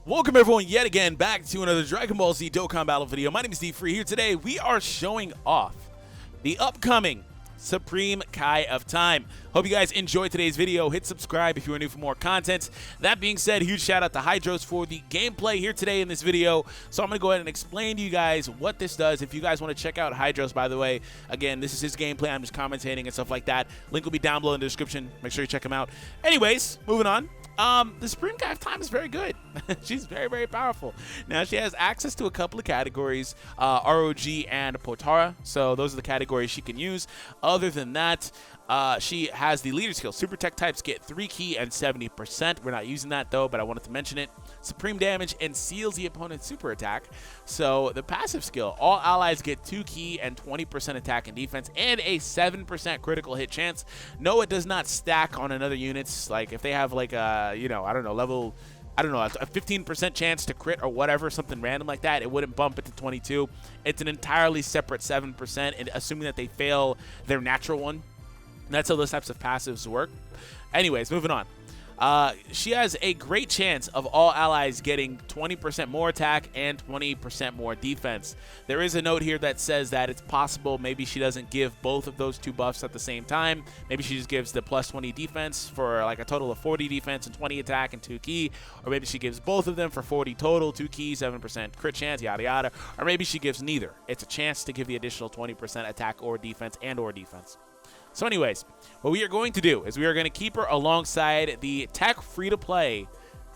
Welcome everyone yet again back to another Dragon Ball Z Dokkan Battle video. My name is DFree. Here today we are showing off the upcoming Supreme Kai of Time. Hope you guys enjoyed today's video. Hit subscribe if you are new for more content. That being said, huge shout out to Hydros for the gameplay here today in this video. So I'm going to go ahead and explain to you guys what this does. If you guys want to check out Hydros, by the way, again, this is his gameplay. I'm just commentating and stuff like that. Link will be down below in the description. Make sure you check him out. Anyways, moving on. The Supreme Kai of Time is very good. She's very, very powerful. Now, she has access to a couple of categories, ROG and Potara. So those are the categories she can use. Other than that, she has the leader skill. Super tech types get 3 ki and 70%. We're not using that though, but I wanted to mention it. Supreme damage and seals the opponent's super attack. So the passive skill, all allies get 2 ki and 20% attack and defense and a 7% critical hit chance. No, it does not stack on another units. Like if they have like a, you know, I don't know, level, I don't know, a 15% chance to crit or whatever, something random like that, it wouldn't bump it to 22. It's an entirely separate 7%, and assuming that they fail their natural one. That's how those types of passives work. Anyways, moving on. She has a great chance of all allies getting 20% more attack and 20% more defense. There is a note here that says that it's possible maybe she doesn't give both of those two buffs at the same time. Maybe she just gives the plus 20 defense for like a total of 40 defense and 20 attack and 2 ki. Or maybe she gives both of them for 40 total, 2 ki, 7% crit chance, yada yada. Or maybe she gives neither. It's a chance to give the additional 20% attack or defense and or defense. So anyways, what we are going to do is we are going to keep her alongside the TEQ free-to-play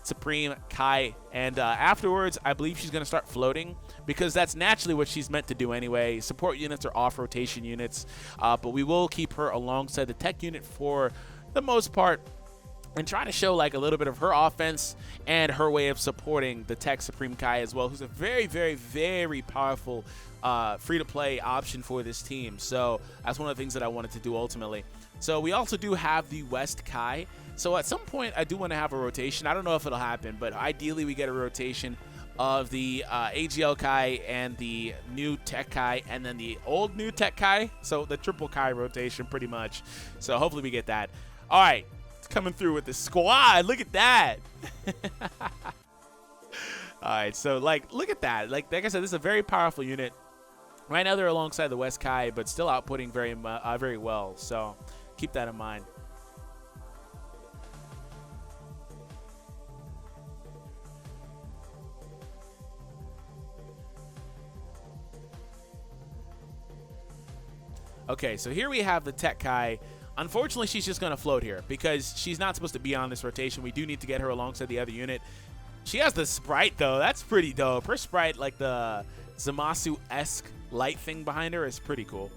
Supreme Kai. And afterwards, I believe she's going to start floating because that's naturally what she's meant to do anyway. Support units are off-rotation units, but we will keep her alongside the TEQ unit for the most part and try to show like a little bit of her offense and her way of supporting the TEQ Supreme Kai as well, who's a very, very, very powerful free-to-play option for this team. So that's one of the things that I wanted to do ultimately. So we also do have the West Kai. So at some point I do want to have a rotation. I don't know if it'll happen, but ideally we get a rotation of the AGL Kai and the new TEQ Kai and then the old new TEQ Kai. So the triple Kai rotation pretty much. So hopefully we get that. All right. Coming through with the squad. Look at that. All right, so like look at that. Like I said, this is a very powerful unit. Right now they're alongside the West Kai, but still outputting very well. So keep that in mind. Okay, so here we have the TEQ Kai. Unfortunately, she's just going to float here because she's not supposed to be on this rotation. We do need to get her alongside the other unit. She has the sprite, though. That's pretty dope. Her sprite, like the Zamasu-esque light thing behind her, is pretty cool.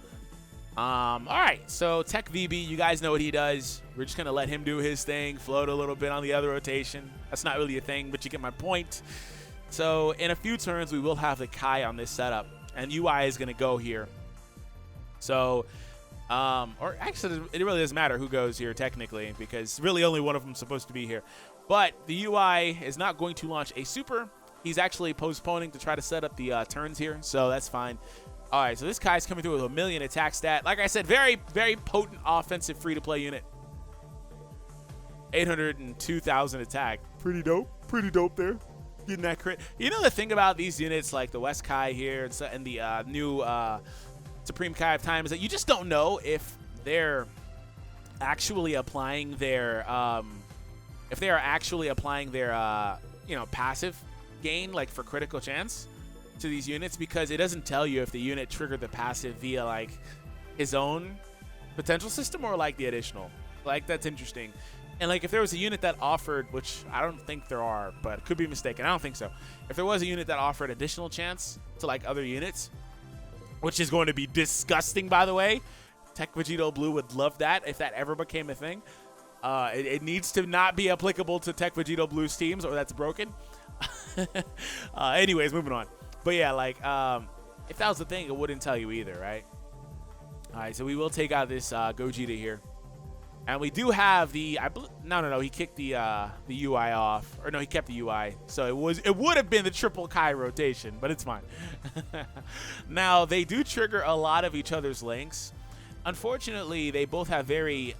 All right, so TEQ VB, you guys know what he does. We're just going to let him do his thing, float a little bit on the other rotation. That's not really a thing, but you get my point. So in a few turns, we will have the Kai on this setup, and UI is going to go here. So... or actually, it really doesn't matter who goes here technically because really only one of them is supposed to be here. But the UI is not going to launch a super. He's actually postponing to try to set up the turns here, so that's fine. All right, so this guy's coming through with a 1,000,000 attack stat. Like I said, very, very potent offensive free-to-play unit. 802,000 attack. Pretty dope. Pretty dope there. Getting that crit. You know the thing about these units like the West Kai here and the new... Supreme Kai of Time is that you just don't know if they're actually applying their you know, passive gain like for critical chance to these units because it doesn't tell you if the unit triggered the passive via like his own potential system or like the additional. Like that's interesting. And like if there was a unit that offered, which I don't think there are, but could be mistaken, I don't think so. If there was a unit that offered additional chance to like other units, which is going to be disgusting, by the way. TEQ Vegito Blue would love that if that ever became a thing. It needs to not be applicable to TEQ Vegito Blue's teams or that's broken. Anyways, moving on. But yeah, like, if that was the thing, it wouldn't tell you either, right? All right, so we will take out this Gogeta here. And we do have the no, he kicked the UI off, or no, he kept the UI. So it would have been the triple Kai rotation, but it's fine. Now they do trigger a lot of each other's links. Unfortunately, they both have very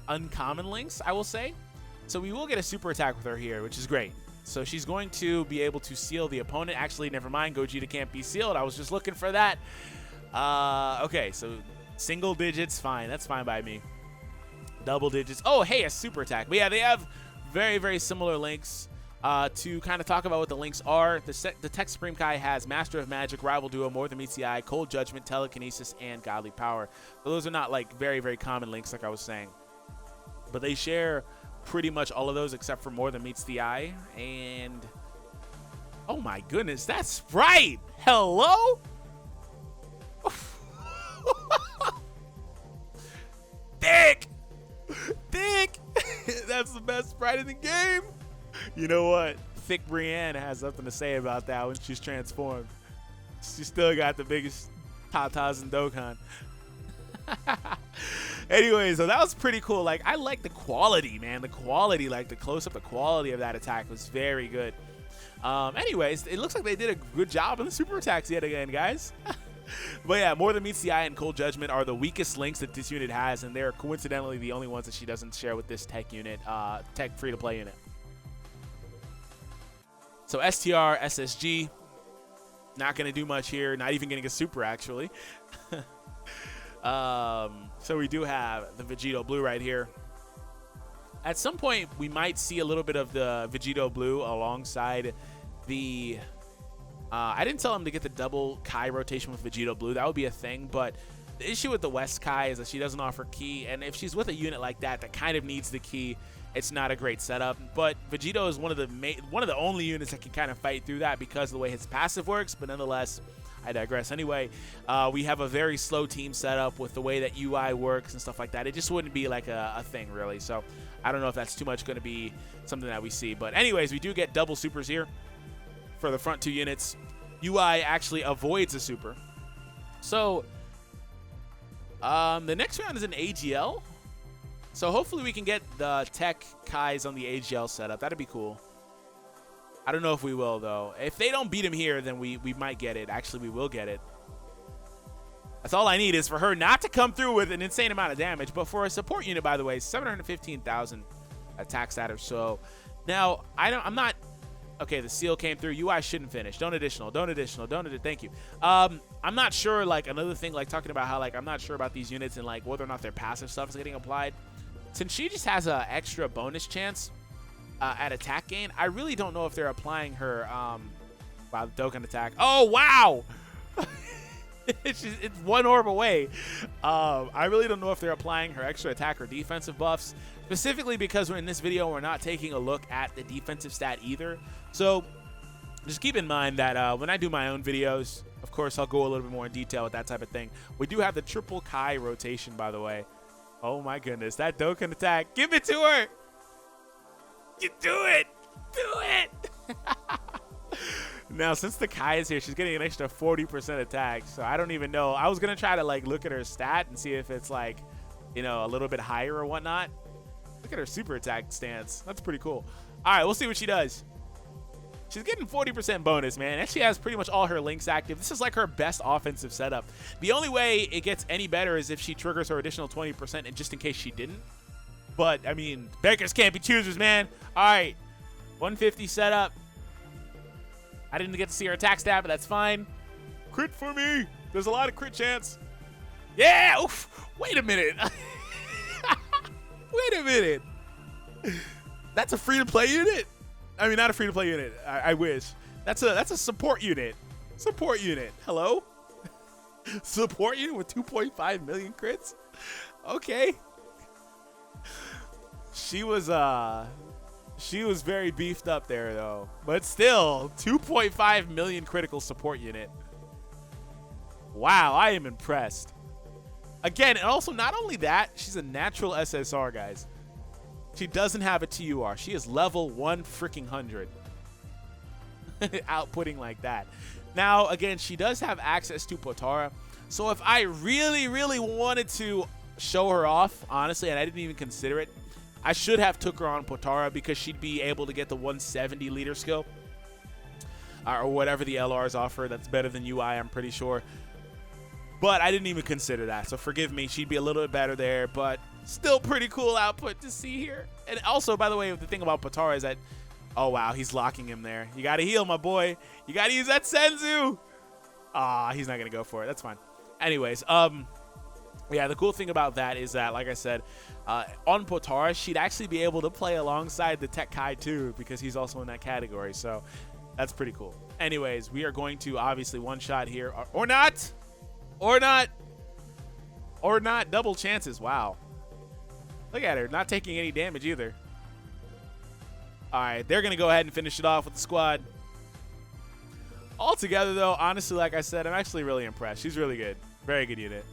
uncommon links, I will say. So we will get a super attack with her here, which is great. So she's going to be able to seal the opponent. Actually, never mind. Gogeta can't be sealed. I was just looking for that. Okay, so single digits, fine. That's fine by me. Double digits. Oh, hey, a super attack. But yeah, they have very, very similar links. To kind of talk about what the links are, the TEQ Supreme Kai has Master of Magic, Rival Duo, More Than Meets the Eye, Cold Judgment, Telekinesis, and Godly Power. So those are not like very, very common links like I was saying. But they share pretty much all of those except for More Than Meets the Eye. And oh my goodness, that's Sprite! Hello? Dick! Dick! That's the best Sprite in the game! You know what? Thick Brienne has something to say about that when she's transformed. She still got the biggest tatas in Dokkan. Anyway, so that was pretty cool. Like, I like the quality, man. The quality, like the close-up, the quality of that attack was very good. Anyways, it looks like they did a good job on the super attacks yet again, guys. But yeah, More Than Meets the Eye and Cold Judgment are the weakest links that this unit has, and they're coincidentally the only ones that she doesn't share with this TEQ unit, TEQ free-to-play unit. So STR, SSG, not going to do much here. Not even getting a super, actually. So we do have the Vegito Blue right here. At some point, we might see a little bit of the Vegito Blue alongside the... I didn't tell him to get the double Kai rotation with Vegito Blue. That would be a thing, but the issue with the West Kai is that she doesn't offer key, and if she's with a unit like that that kind of needs the key, it's not a great setup. But Vegito is one of the only units that can kind of fight through that because of the way his passive works. But nonetheless, I digress. Anyway, we have a very slow team setup with the way that UI works and stuff like that. It just wouldn't be like a thing, really. So I don't know if that's too much going to be something that we see. But anyways, we do get double supers here for the front two units. UI actually avoids a super. So the next round is an AGL. So hopefully we can get the TEQ Kais on the AGL setup. That'd be cool. I don't know if we will, though. If they don't beat him here, then we might get it. Actually, we will get it. That's all I need is for her not to come through with an insane amount of damage. But for a support unit, by the way, 715,000 attack status. So now I'm not... Okay, the seal came through. UI shouldn't finish. Don't additional. Don't additional. Don't additional. Thank you. I'm not sure, like, another thing, like, talking about how, like, I'm not sure about these units and, like, whether or not their passive stuff is getting applied. Since she just has an extra bonus chance at attack gain, I really don't know if they're applying her, wow, Dokkan attack. Oh, wow! It's one orb away. I really don't know if they're applying her extra attack or defensive buffs, specifically because in this video we're not taking a look at the defensive stat either. So just keep in mind that when I do my own videos, of course I'll go a little bit more in detail with that type of thing. We do have the triple Kai rotation, by the way. Oh my goodness, that Dokkan attack. Give it to her. You do it. Do it. Now, since the Kai is here, she's getting an extra 40% attack. So I don't even know. I was going to try to like look at her stat and see if it's like, you know, a little bit higher or whatnot. Look at her super attack stance. That's pretty cool. All right, we'll see what she does. She's getting 40% bonus, man. And she has pretty much all her links active. This is like her best offensive setup. The only way it gets any better is if she triggers her additional 20%, and just in case she didn't. But, I mean, beggars can't be choosers, man. All right, 150 setup. I didn't get to see her attack stat, but that's fine. Crit for me. There's a lot of crit chance. Yeah. Oof. Wait a minute. Wait a minute. That's a free-to-play unit? I mean, not a free-to-play unit. I wish. That's a support unit. Support unit. Hello? Support unit with 2.5 million crits? Okay. She was very beefed up there, though. But still, 2.5 million critical support unit. Wow, I am impressed. Again, and also not only that, she's a natural SSR, guys. She doesn't have a TUR. She is level 1 freaking 100. Outputting like that. Now, again, she does have access to Potara. So if I really, really wanted to show her off, honestly, and I didn't even consider it, I should have took her on Potara because she'd be able to get the 170 leader skill. Or whatever the LRs offer. That's better than UI, I'm pretty sure. But I didn't even consider that. So forgive me. She'd be a little bit better there. But still pretty cool output to see here. And also, by the way, the thing about Potara is that Oh, wow. He's locking him there. You got to heal, my boy. You got to use that Senzu. Ah, he's not going to go for it. That's fine. Anyways, yeah, the cool thing about that is that, like I said, on Potara, she'd actually be able to play alongside the TEQ Kai too, because he's also in that category. So that's pretty cool. Anyways, we are going to obviously one shot here, or not, or not, or not. Double chances. Wow. Look at her, not taking any damage either. All right, they're going to go ahead and finish it off with the squad. Altogether, though, honestly, like I said, I'm actually really impressed. She's really good. Very good unit.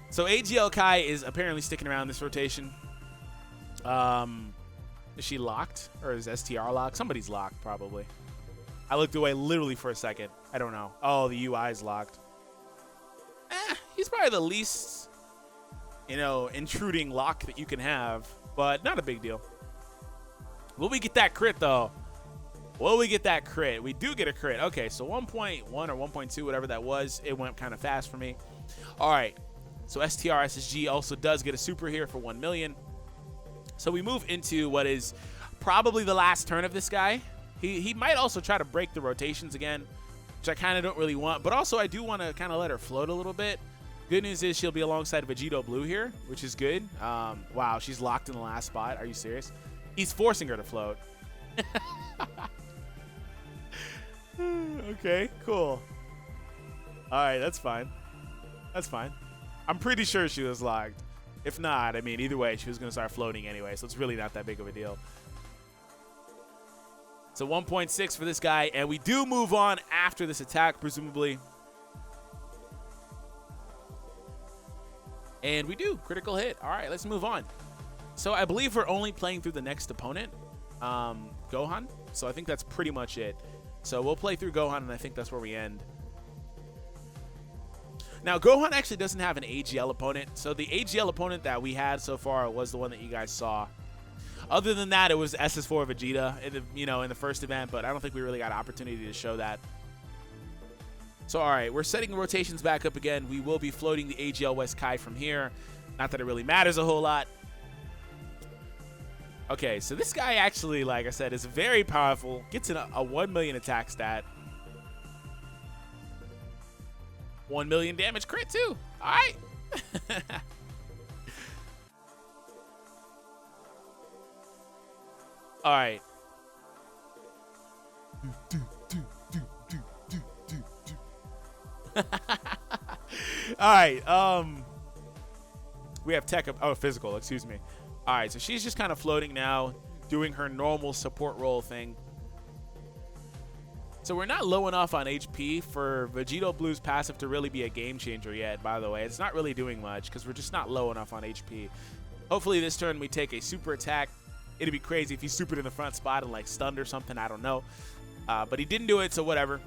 So AGL Kai is apparently sticking around this rotation. Is she locked? Or is STR locked? Somebody's locked, probably. I looked away literally for a second. I don't know. Oh, the UI is locked. He's probably the least, you know, intruding lock that you can have, but not a big deal. Will we get that crit, though? Will we get that crit? We do get a crit. Okay, so 1.1 or 1.2, whatever that was, it went kind of fast for me. All right, so STR SSG also does get a super here for 1 million. So we move into what is probably the last turn of this guy. He might also try to break the rotations again, which I kind of don't really want. But also, I do want to kind of let her float a little bit. Good news is she'll be alongside Vegito Blue here, which is good. Wow, she's locked in the last spot. Are you serious? He's forcing her to float. Okay, cool. All right, that's fine. That's fine. I'm pretty sure she was locked. If not, I mean, either way, she was going to start floating anyway, so it's really not that big of a deal. So 1.6 for this guy, and we do move on after this attack, presumably. And we do. Critical hit. All right, let's move on. So I believe we're only playing through the next opponent, Gohan. So I think that's pretty much it. So we'll play through Gohan, and I think that's where we end. Now, Gohan actually doesn't have an AGL opponent. So the AGL opponent that we had so far was the one that you guys saw. Other than that, it was SS4 Vegeta in the first event, but I don't think we really got an opportunity to show that. So, all right, we're setting the rotations back up again. We will be floating the AGL West Kai from here. Not that it really matters a whole lot. Okay, so this guy actually, like I said, is very powerful. Gets in a 1 million attack stat. 1 million damage crit, too. All right. All right. All right. We have tech. Oh, physical. Excuse me. All right. So she's just kind of floating now, doing her normal support role thing. So we're not low enough on HP for Vegito Blue's passive to really be a game changer yet, by the way. It's not really doing much because we're just not low enough on HP. Hopefully this turn we take a super attack. It'd be crazy if he supered in the front spot and like stunned or something. I don't know. But he didn't do it, so whatever.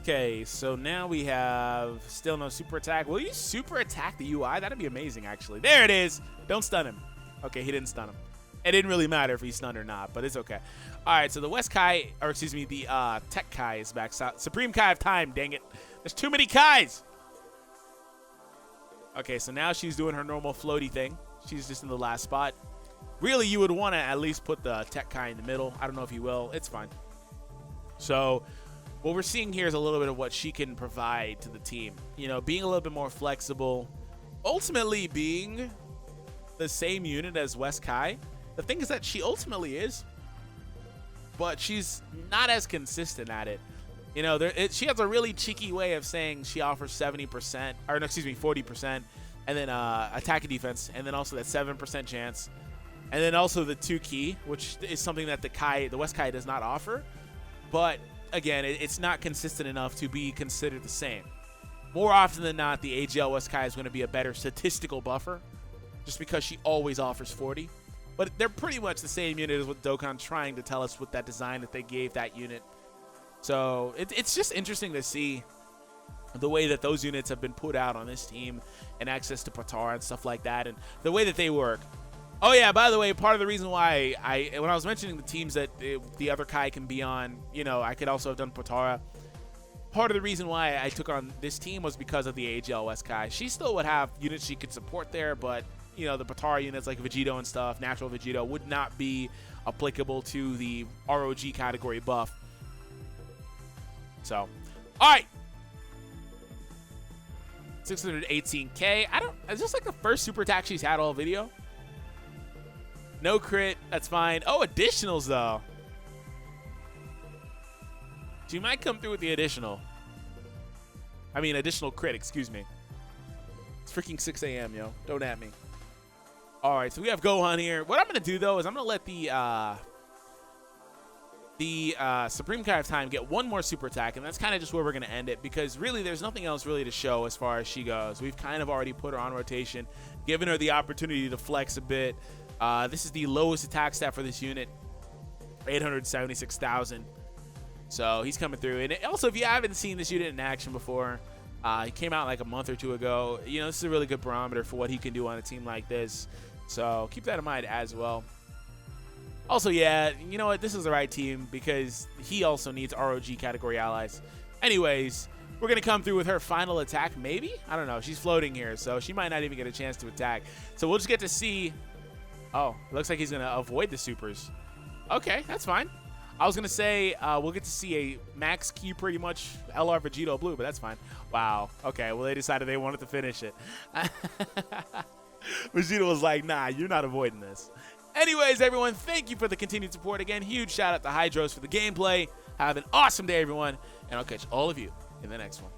Okay, so now we have still no super attack. Will you super attack the UI? That'd be amazing, actually. There it is. Don't stun him. Okay, he didn't stun him. It didn't really matter if he stunned or not, but it's okay. All right, so the West Kai, or excuse me, the TEQ Kai is back. Supreme Kai of Time, dang it. There's too many Kais. Okay, so now she's doing her normal floaty thing. She's just in the last spot. Really, you would want to at least put the TEQ Kai in the middle. I don't know if you will. It's fine. So what we're seeing here is a little bit of what she can provide to the team. You know, being a little bit more flexible. Ultimately being the same unit as West Kai. The thing is that she ultimately is, but she's not as consistent at it. You know, she has a really cheeky way of saying she offers 70%, or no, excuse me, 40%, and then attack and defense, and then also that 7% chance, and then also the 2 key, which is something that the West Kai does not offer. But again, it's not consistent enough to be considered the same. More often than not, the AGL West Kai is going to be a better statistical buffer, just because she always offers 40. But they're pretty much the same unit as what Dokkan trying to tell us with that design that they gave that unit. So it's just interesting to see the way that those units have been put out on this team and access to Potara and stuff like that and the way that they work. Oh yeah, by the way, part of the reason why when I was mentioning the teams that the other Kai can be on, you know, I could also have done Potara. Part of the reason why I took on this team was because of the AGL West Kai. She still would have units she could support there, but you know, the Potara units like Vegito and stuff, natural Vegito, would not be applicable to the ROG category buff. So, all right. 618K. Is this like the first super attack she's had all video? No crit. That's fine. Oh, additionals though. She might come through with the additional. I mean, additional crit, excuse me. It's freaking 6 a.m., yo. Don't at me. All right, so we have Gohan here. What I'm going to do, though, is I'm going to let the Supreme Kai of Time get one more super attack, and that's kind of just where we're going to end it, because really there's nothing else really to show as far as she goes. We've kind of already put her on rotation, given her the opportunity to flex a bit. This is the lowest attack stat for this unit, 876,000. So he's coming through. And also, if you haven't seen this unit in action before, he came out like a month or two ago. You know, this is a really good barometer for what he can do on a team like this. So keep that in mind as well. Also, yeah, you know what? This is the right team because he also needs ROG category allies. Anyways, we're going to come through with her final attack, maybe? I don't know. She's floating here, so she might not even get a chance to attack. So we'll just get to see. Oh, looks like he's going to avoid the supers. Okay, that's fine. I was going to say we'll get to see a max Q pretty much LR Vegito Blue, but that's fine. Wow. Okay, well, they decided they wanted to finish it. Vegito was like, nah, you're not avoiding this. Anyways, everyone, thank you for the continued support. Again, huge shout out to Hydros for the gameplay. Have an awesome day, everyone, and I'll catch all of you in the next one.